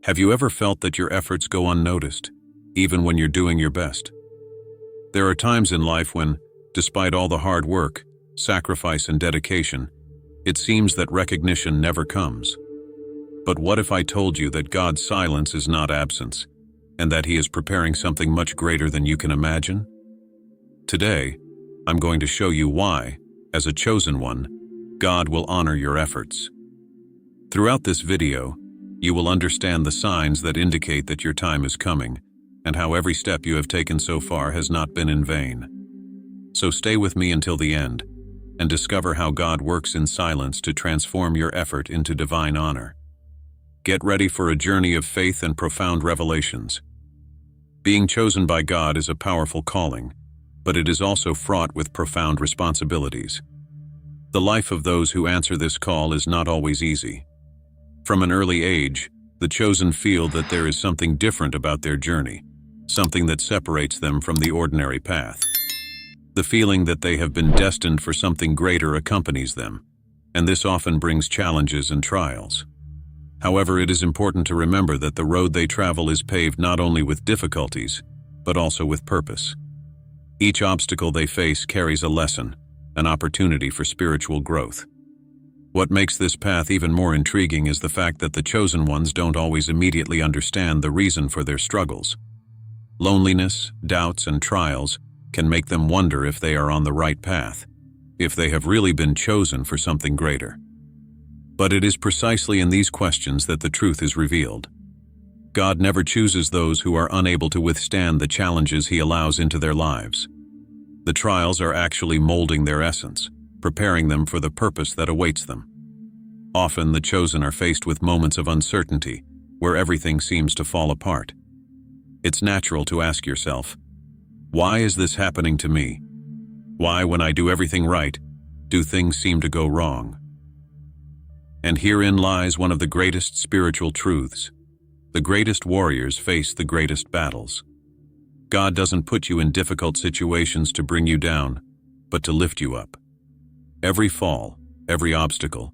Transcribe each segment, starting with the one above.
Have you ever felt that your efforts go unnoticed, even when you're doing your best? There are times in life when, despite all the hard work, sacrifice, and dedication, it seems that recognition never comes. But what if I told you that God's silence is not absence, and that He is preparing something much greater than you can imagine? Today, I'm going to show you why, as a chosen one, God will honor your efforts. Throughout this video, you will understand the signs that indicate that your time is coming, and how every step you have taken so far has not been in vain. So stay with me until the end, and discover how God works in silence to transform your effort into divine honor. Get ready for a journey of faith and profound revelations. Being chosen by God is a powerful calling, but it is also fraught with profound responsibilities. The life of those who answer this call is not always easy. From an early age, the chosen feel that there is something different about their journey, something that separates them from the ordinary path. The feeling that they have been destined for something greater accompanies them, and this often brings challenges and trials. However, it is important to remember that the road they travel is paved not only with difficulties, but also with purpose. Each obstacle they face carries a lesson, an opportunity for spiritual growth. What makes this path even more intriguing is the fact that the chosen ones don't always immediately understand the reason for their struggles. Loneliness, doubts, and trials can make them wonder if they are on the right path, if they have really been chosen for something greater. But it is precisely in these questions that the truth is revealed. God never chooses those who are unable to withstand the challenges He allows into their lives. The trials are actually molding their essence, preparing them for the purpose that awaits them. Often the chosen are faced with moments of uncertainty, where everything seems to fall apart. It's natural to ask yourself, why is this happening to me? Why, when I do everything right, do things seem to go wrong? And herein lies one of the greatest spiritual truths. The greatest warriors face the greatest battles. God doesn't put you in difficult situations to bring you down, but to lift you up. Every fall, every obstacle,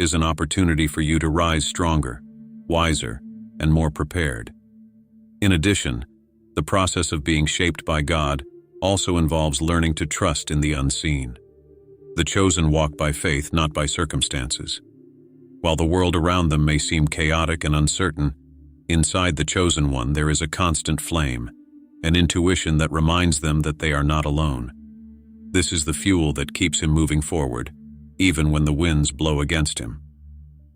is an opportunity for you to rise stronger, wiser, and more prepared. In addition, the process of being shaped by God also involves learning to trust in the unseen. The chosen walk by faith, not by circumstances. While the world around them may seem chaotic and uncertain, inside the chosen one there is a constant flame, an intuition that reminds them that they are not alone. This is the fuel that keeps him moving forward, even when the winds blow against him.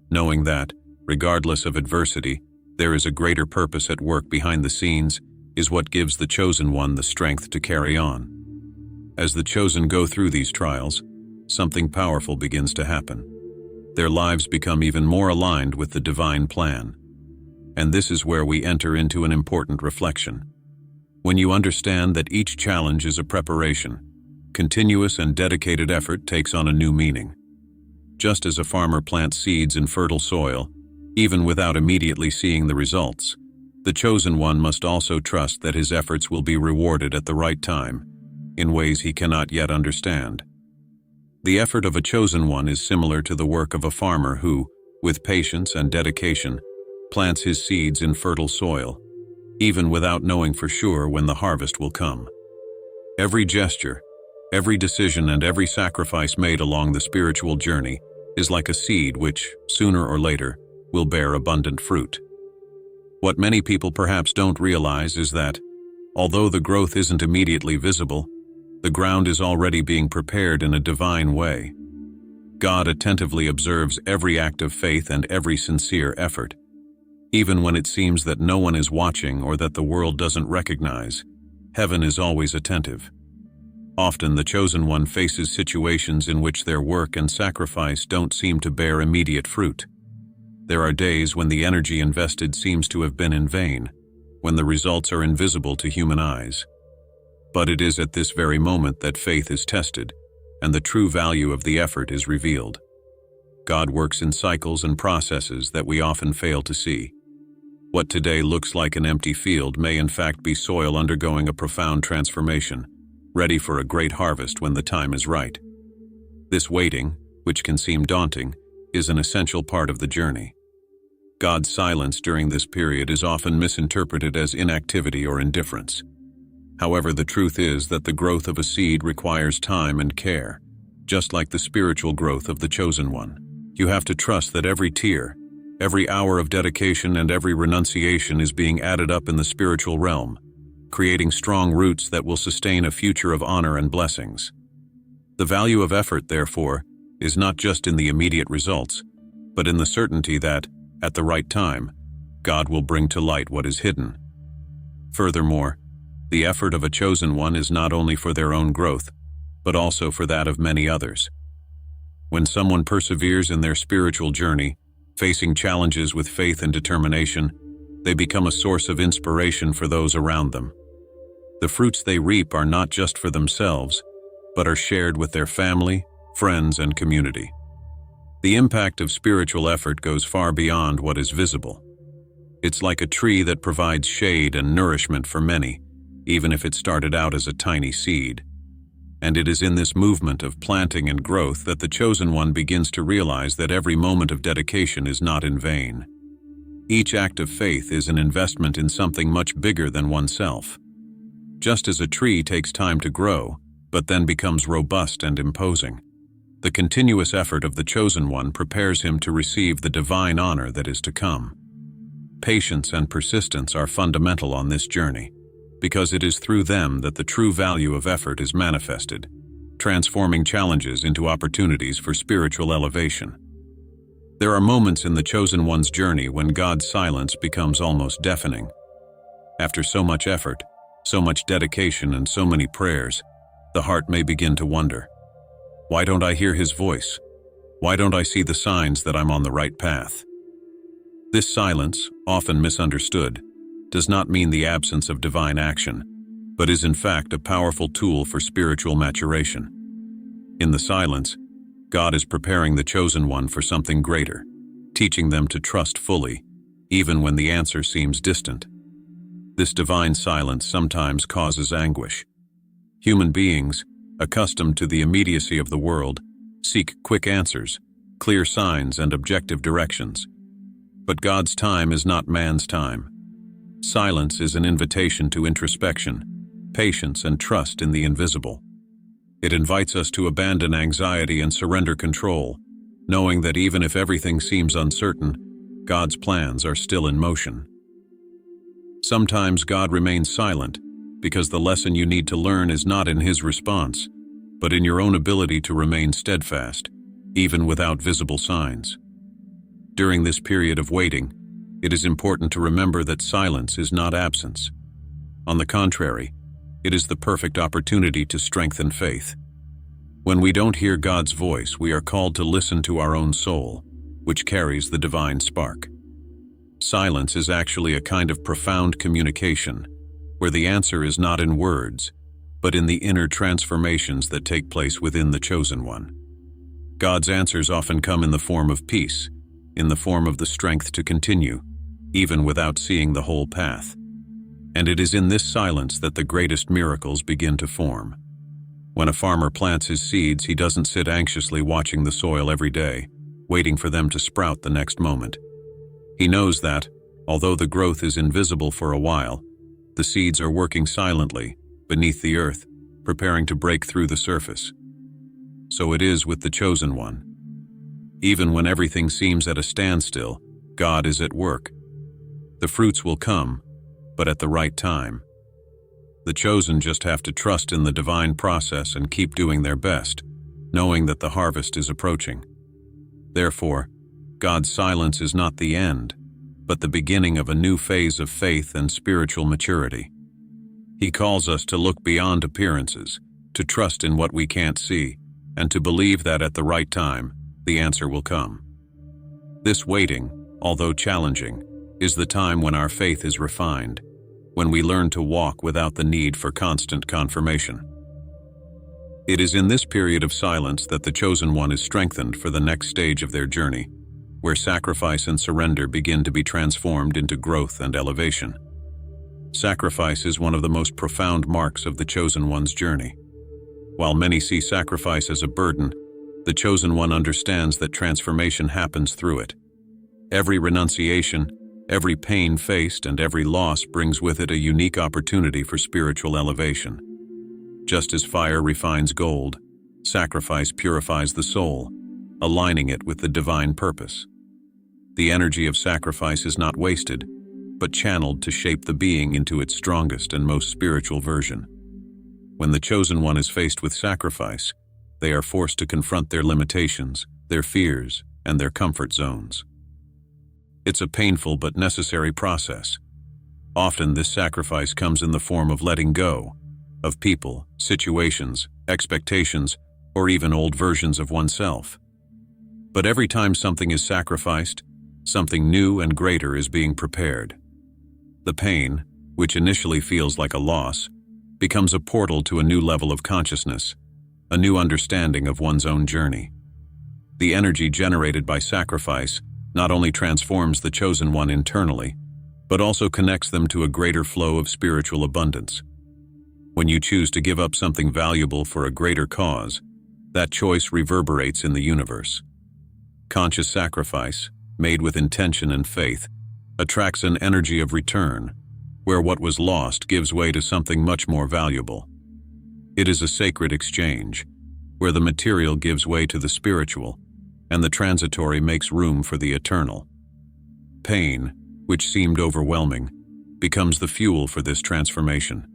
Knowing that, regardless of adversity, there is a greater purpose at work behind the scenes is what gives the chosen one the strength to carry on. As the chosen go through these trials, something powerful begins to happen. Their lives become even more aligned with the divine plan. And this is where we enter into an important reflection. When you understand that each challenge is a preparation, continuous and dedicated effort takes on a new meaning. Just as a farmer plants seeds in fertile soil, even without immediately seeing the results, the chosen one must also trust that his efforts will be rewarded at the right time, in ways he cannot yet understand. The effort of a chosen one is similar to the work of a farmer who, with patience and dedication, plants his seeds in fertile soil, even without knowing for sure when the harvest will come. Every gesture, every decision, and every sacrifice made along the spiritual journey is like a seed which, sooner or later, will bear abundant fruit. What many people perhaps don't realize is that, although the growth isn't immediately visible, the ground is already being prepared in a divine way. God attentively observes every act of faith and every sincere effort. Even when it seems that no one is watching or that the world doesn't recognize, heaven is always attentive. Often the chosen one faces situations in which their work and sacrifice don't seem to bear immediate fruit. There are days when the energy invested seems to have been in vain, when the results are invisible to human eyes. But it is at this very moment that faith is tested, and the true value of the effort is revealed. God works in cycles and processes that we often fail to see. What today looks like an empty field may in fact be soil undergoing a profound transformation, ready for a great harvest when the time is right. This waiting, which can seem daunting, is an essential part of the journey. God's silence during this period is often misinterpreted as inactivity or indifference. However, the truth is that the growth of a seed requires time and care, just like the spiritual growth of the chosen one. You have to trust that every tear, every hour of dedication, and every renunciation is being added up in the spiritual realm, creating strong roots that will sustain a future of honor and blessings. The value of effort, therefore, is not just in the immediate results, but in the certainty that, at the right time, God will bring to light what is hidden. Furthermore, the effort of a chosen one is not only for their own growth, but also for that of many others. When someone perseveres in their spiritual journey, facing challenges with faith and determination, they become a source of inspiration for those around them. The fruits they reap are not just for themselves, but are shared with their family, friends, and community. The impact of spiritual effort goes far beyond what is visible. It's like a tree that provides shade and nourishment for many, even if it started out as a tiny seed. And it is in this movement of planting and growth that the chosen one begins to realize that every moment of dedication is not in vain. Each act of faith is an investment in something much bigger than oneself. Just as a tree takes time to grow, but then becomes robust and imposing, the continuous effort of the chosen one prepares him to receive the divine honor that is to come. Patience and persistence are fundamental on this journey, because it is through them that the true value of effort is manifested, transforming challenges into opportunities for spiritual elevation. There are moments in the chosen one's journey when God's silence becomes almost deafening. After so much effort, so much dedication, and so many prayers, the heart may begin to wonder, why don't I hear His voice? Why don't I see the signs that I'm on the right path? This silence, often misunderstood, does not mean the absence of divine action, but is in fact a powerful tool for spiritual maturation. In the silence, God is preparing the chosen one for something greater, teaching them to trust fully, even when the answer seems distant. This divine silence sometimes causes anguish. Human beings, accustomed to the immediacy of the world, seek quick answers, clear signs, and objective directions. But God's time is not man's time. Silence is an invitation to introspection, patience, and trust in the invisible. It invites us to abandon anxiety and surrender control, knowing that even if everything seems uncertain, God's plans are still in motion. Sometimes God remains silent because the lesson you need to learn is not in His response, but in your own ability to remain steadfast, even without visible signs. During this period of waiting, it is important to remember that silence is not absence. On the contrary, it is the perfect opportunity to strengthen faith. When we don't hear God's voice, we are called to listen to our own soul, which carries the divine spark. Silence is actually a kind of profound communication, where the answer is not in words, but in the inner transformations that take place within the chosen one. God's answers often come in the form of peace, in the form of the strength to continue, even without seeing the whole path. And it is in this silence that the greatest miracles begin to form. When a farmer plants his seeds, he doesn't sit anxiously watching the soil every day, waiting for them to sprout the next moment. He knows that, although the growth is invisible for a while, the seeds are working silently, beneath the earth, preparing to break through the surface. So it is with the chosen one. Even when everything seems at a standstill, God is at work. The fruits will come, but at the right time. The chosen just have to trust in the divine process and keep doing their best, knowing that the harvest is approaching. Therefore, God's silence is not the end, but the beginning of a new phase of faith and spiritual maturity. He calls us to look beyond appearances, to trust in what we can't see, and to believe that at the right time, the answer will come. This waiting, although challenging, is the time when our faith is refined, when we learn to walk without the need for constant confirmation. It is in this period of silence that the chosen one is strengthened for the next stage of their journey, where sacrifice and surrender begin to be transformed into growth and elevation. Sacrifice is one of the most profound marks of the chosen one's journey. While many see sacrifice as a burden, the chosen one understands that transformation happens through it. Every renunciation, every pain faced, and every loss brings with it a unique opportunity for spiritual elevation. Just as fire refines gold, sacrifice purifies the soul, aligning it with the divine purpose. The energy of sacrifice is not wasted, but channeled to shape the being into its strongest and most spiritual version. When the chosen one is faced with sacrifice, they are forced to confront their limitations, their fears, and their comfort zones. It's a painful but necessary process. Often this sacrifice comes in the form of letting go of people, situations, expectations, or even old versions of oneself. But every time something is sacrificed, something new and greater is being prepared. The pain, which initially feels like a loss, becomes a portal to a new level of consciousness, a new understanding of one's own journey. The energy generated by sacrifice not only transforms the chosen one internally, but also connects them to a greater flow of spiritual abundance. When you choose to give up something valuable for a greater cause, that choice reverberates in the universe. Conscious sacrifice, made with intention and faith, attracts an energy of return, where what was lost gives way to something much more valuable. It is a sacred exchange, where the material gives way to the spiritual, and the transitory makes room for the eternal. Pain, which seemed overwhelming, becomes the fuel for this transformation.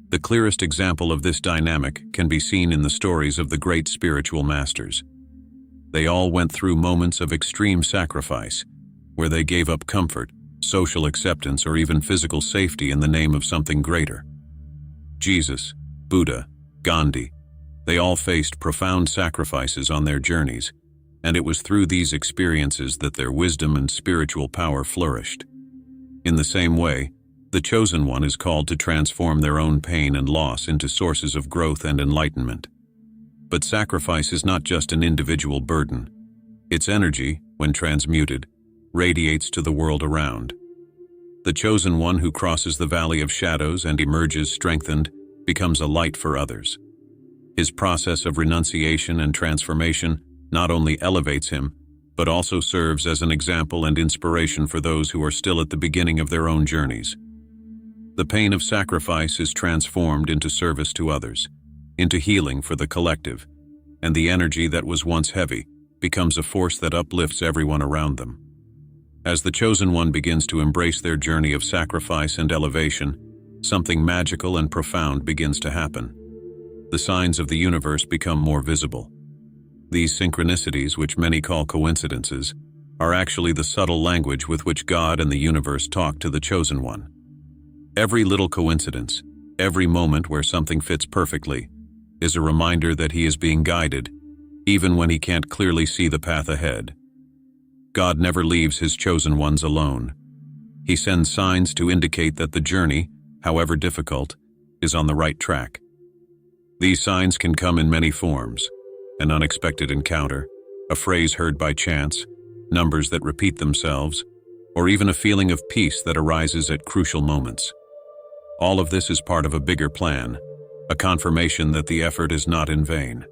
The clearest example of this dynamic can be seen in the stories of the great spiritual masters. They all went through moments of extreme sacrifice, where they gave up comfort, social acceptance, or even physical safety in the name of something greater. Jesus, Buddha, Gandhi, they all faced profound sacrifices on their journeys, and it was through these experiences that their wisdom and spiritual power flourished. In the same way, the chosen one is called to transform their own pain and loss into sources of growth and enlightenment. But sacrifice is not just an individual burden. Its energy, when transmuted, radiates to the world around. The chosen one who crosses the valley of shadows and emerges strengthened becomes a light for others. His process of renunciation and transformation not only elevates him, but also serves as an example and inspiration for those who are still at the beginning of their own journeys. The pain of sacrifice is transformed into service to others, into healing for the collective, and the energy that was once heavy becomes a force that uplifts everyone around them. As the chosen one begins to embrace their journey of sacrifice and elevation, something magical and profound begins to happen. The signs of the universe become more visible. These synchronicities, which many call coincidences, are actually the subtle language with which God and the universe talk to the chosen one. Every little coincidence, every moment where something fits perfectly, is a reminder that he is being guided, even when he can't clearly see the path ahead. God never leaves his chosen ones alone. He sends signs to indicate that the journey, however difficult, is on the right track. These signs can come in many forms: an unexpected encounter, a phrase heard by chance, numbers that repeat themselves, or even a feeling of peace that arises at crucial moments. All of this is part of a bigger plan, a confirmation that the effort is not in vain.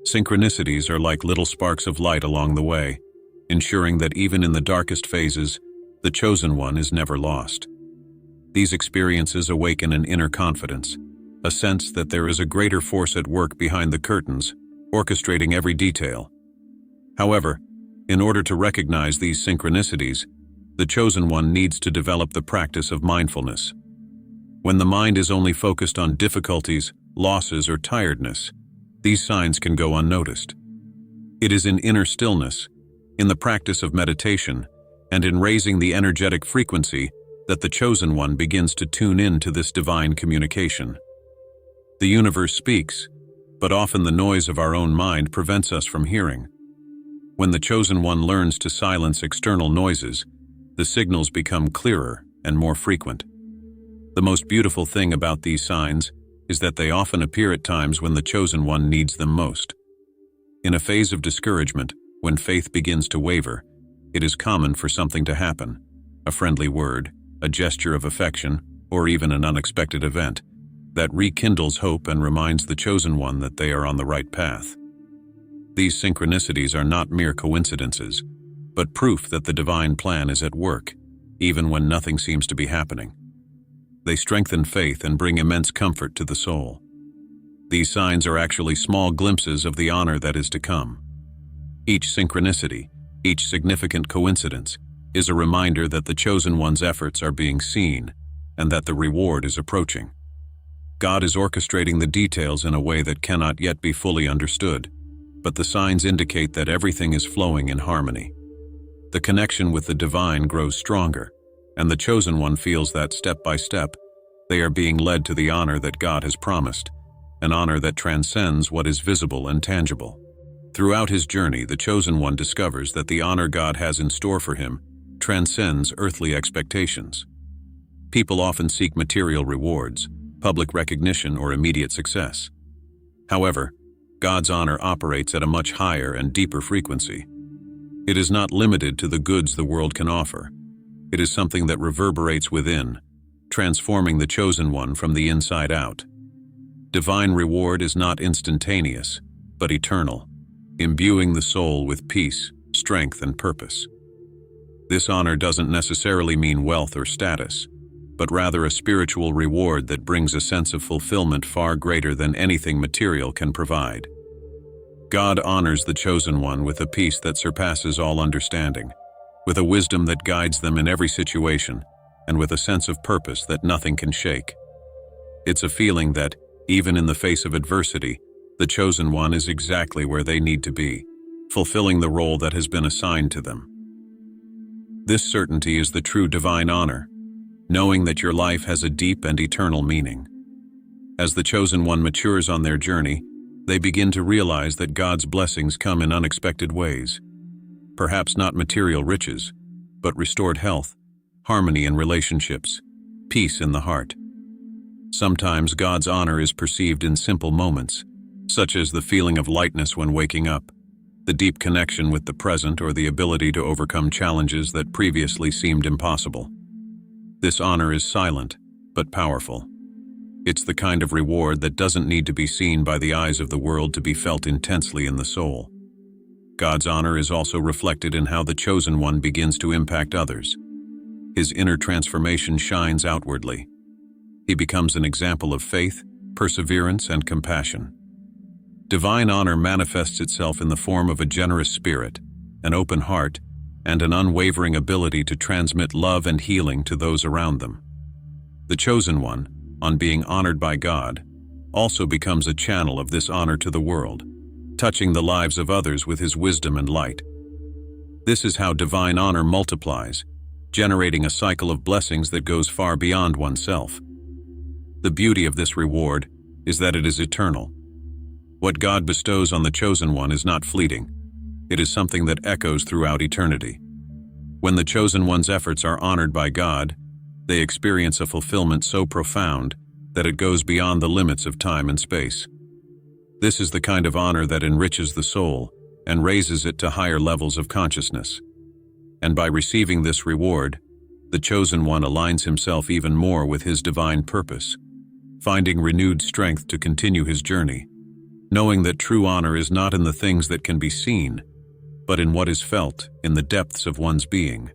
Synchronicities are like little sparks of light along the way, ensuring that even in the darkest phases, the chosen one is never lost. These experiences awaken an inner confidence, a sense that there is a greater force at work behind the curtains, orchestrating every detail. However, in order to recognize these synchronicities, the chosen one needs to develop the practice of mindfulness. When the mind is only focused on difficulties, losses, or tiredness, these signs can go unnoticed. It is in inner stillness, in the practice of meditation, and in raising the energetic frequency that the chosen one begins to tune in to this divine communication. The universe speaks, but often the noise of our own mind prevents us from hearing. When the chosen one learns to silence external noises, the signals become clearer and more frequent. The most beautiful thing about these signs is that they often appear at times when the chosen one needs them most. In a phase of discouragement, when faith begins to waver, it is common for something to happen: a friendly word, a gesture of affection, or even an unexpected event that rekindles hope and reminds the chosen one that they are on the right path. These synchronicities are not mere coincidences, but proof that the divine plan is at work, even when nothing seems to be happening. They strengthen faith and bring immense comfort to the soul. These signs are actually small glimpses of the honor that is to come. Each synchronicity, each significant coincidence, is a reminder that the chosen one's efforts are being seen and that the reward is approaching. God is orchestrating the details in a way that cannot yet be fully understood, but the signs indicate that everything is flowing in harmony. The connection with the divine grows stronger, and the chosen one feels that step by step, they are being led to the honor that God has promised, an honor that transcends what is visible and tangible. Throughout his journey, the chosen one discovers that the honor God has in store for him transcends earthly expectations. People often seek material rewards, public recognition, or immediate success. However, God's honor operates at a much higher and deeper frequency. It is not limited to the goods the world can offer. It is something that reverberates within, transforming the chosen one from the inside out. Divine reward is not instantaneous, but eternal, imbuing the soul with peace, strength, and purpose. This honor doesn't necessarily mean wealth or status, but rather a spiritual reward that brings a sense of fulfillment far greater than anything material can provide. God honors the chosen one with a peace that surpasses all understanding, with a wisdom that guides them in every situation, and with a sense of purpose that nothing can shake. It's a feeling that, even in the face of adversity, the chosen one is exactly where they need to be, fulfilling the role that has been assigned to them. This certainty is the true divine honor, knowing that your life has a deep and eternal meaning. As the chosen one matures on their journey, they begin to realize that God's blessings come in unexpected ways. Perhaps not material riches, but restored health, harmony in relationships, peace in the heart. Sometimes God's honor is perceived in simple moments, such as the feeling of lightness when waking up, the deep connection with the present, or the ability to overcome challenges that previously seemed impossible. This honor is silent, but powerful. It's the kind of reward that doesn't need to be seen by the eyes of the world to be felt intensely in the soul. God's honor is also reflected in how the chosen one begins to impact others. His inner transformation shines outwardly. He becomes an example of faith, perseverance, and compassion. Divine honor manifests itself in the form of a generous spirit, an open heart, and an unwavering ability to transmit love and healing to those around them. The chosen one, on being honored by God, also becomes a channel of this honor to the world, touching the lives of others with his wisdom and light. This is how divine honor multiplies, generating a cycle of blessings that goes far beyond oneself. The beauty of this reward is that it is eternal. What God bestows on the chosen one is not fleeting. It is something that echoes throughout eternity. When the chosen one's efforts are honored by God, they experience a fulfillment so profound that it goes beyond the limits of time and space. This is the kind of honor that enriches the soul and raises it to higher levels of consciousness. And by receiving this reward, the chosen one aligns himself even more with his divine purpose, finding renewed strength to continue his journey, knowing that true honor is not in the things that can be seen, but in what is felt in the depths of one's being.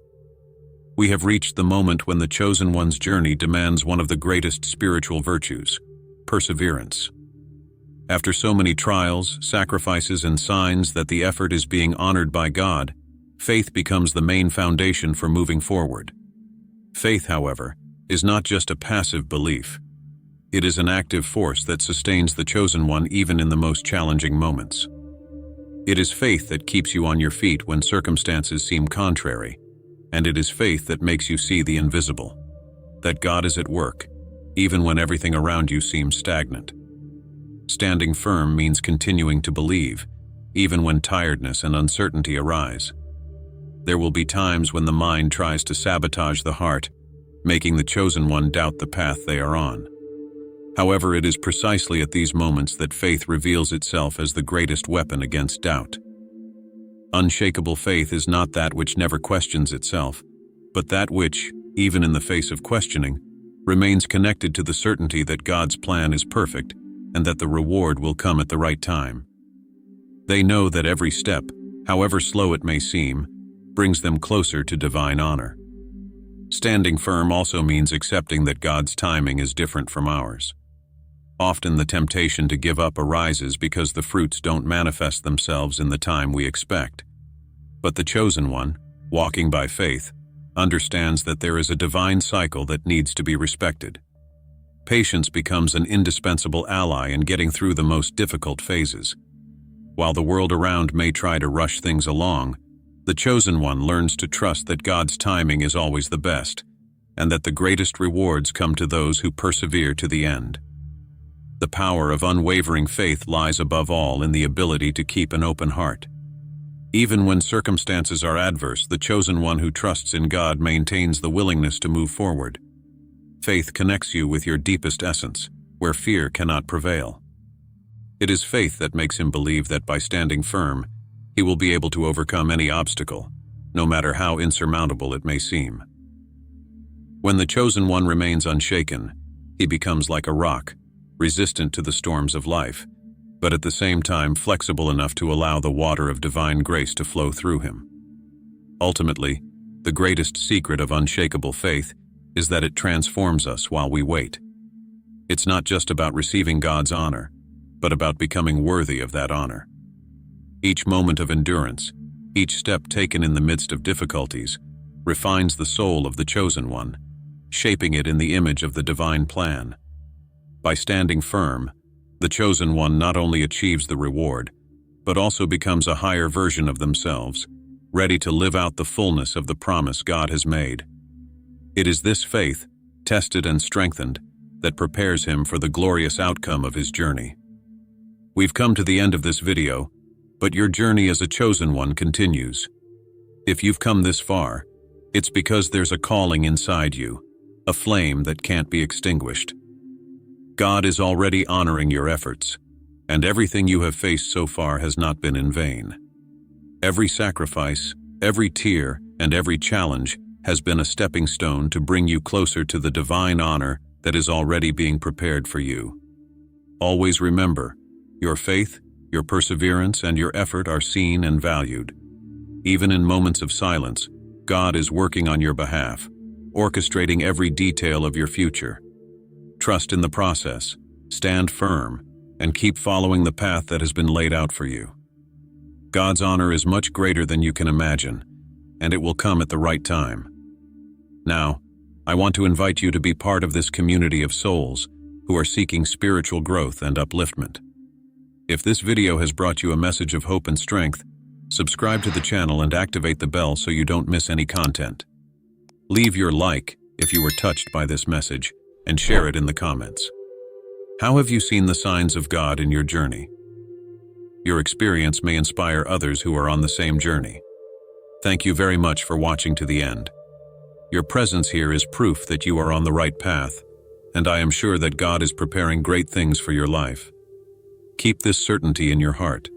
We have reached the moment when the chosen one's journey demands one of the greatest spiritual virtues: perseverance. After so many trials, sacrifices, and signs that the effort is being honored by God, faith becomes the main foundation for moving forward. Faith, however, is not just a passive belief. It is an active force that sustains the chosen one even in the most challenging moments. It is faith that keeps you on your feet when circumstances seem contrary, and it is faith that makes you see the invisible, that God is at work, even when everything around you seems stagnant. Standing firm means continuing to believe, even when tiredness and uncertainty arise. There will be times when the mind tries to sabotage the heart, making the chosen one doubt the path they are on. However, it is precisely at these moments that faith reveals itself as the greatest weapon against doubt. Unshakable faith is not that which never questions itself, but that which, even in the face of questioning, remains connected to the certainty that God's plan is perfect and that the reward will come at the right time. They know that every step, however slow it may seem, brings them closer to divine honor. Standing firm also means accepting that God's timing is different from ours. Often the temptation to give up arises because the fruits don't manifest themselves in the time we expect. But the chosen one, walking by faith, understands that there is a divine cycle that needs to be respected. Patience becomes an indispensable ally in getting through the most difficult phases. While the world around may try to rush things along, the chosen one learns to trust that God's timing is always the best, and that the greatest rewards come to those who persevere to the end. The power of unwavering faith lies above all in the ability to keep an open heart. Even when circumstances are adverse, the chosen one who trusts in God maintains the willingness to move forward. Faith connects you with your deepest essence, where fear cannot prevail. It is faith that makes him believe that by standing firm, he will be able to overcome any obstacle, no matter how insurmountable it may seem. When the chosen one remains unshaken, he becomes like a rock, resistant to the storms of life, but at the same time flexible enough to allow the water of divine grace to flow through him. Ultimately, the greatest secret of unshakable faith is that it transforms us while we wait. It's not just about receiving God's honor, but about becoming worthy of that honor. Each moment of endurance, each step taken in the midst of difficulties, refines the soul of the chosen one, shaping it in the image of the divine plan. By standing firm, the chosen one not only achieves the reward, but also becomes a higher version of themselves, ready to live out the fullness of the promise God has made. It is this faith, tested and strengthened, that prepares him for the glorious outcome of his journey. We've come to the end of this video, but your journey as a chosen one continues. If you've come this far, it's because there's a calling inside you, a flame that can't be extinguished. God is already honoring your efforts, and everything you have faced so far has not been in vain. Every sacrifice, every tear, and every challenge has been a stepping stone to bring you closer to the divine honor that is already being prepared for you. Always remember, your faith, your perseverance, and your effort are seen and valued. Even in moments of silence, God is working on your behalf, orchestrating every detail of your future. Trust in the process, stand firm, and keep following the path that has been laid out for you. God's honor is much greater than you can imagine, and it will come at the right time. Now, I want to invite you to be part of this community of souls who are seeking spiritual growth and upliftment. If this video has brought you a message of hope and strength, subscribe to the channel and activate the bell so you don't miss any content. Leave your like if you were touched by this message, and share it in the comments. How have you seen the signs of God in your journey? Your experience may inspire others who are on the same journey. Thank you very much for watching to the end. Your presence here is proof that you are on the right path, and I am sure that God is preparing great things for your life. Keep this certainty in your heart.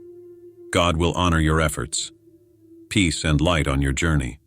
God will honor your efforts. Peace and light on your journey.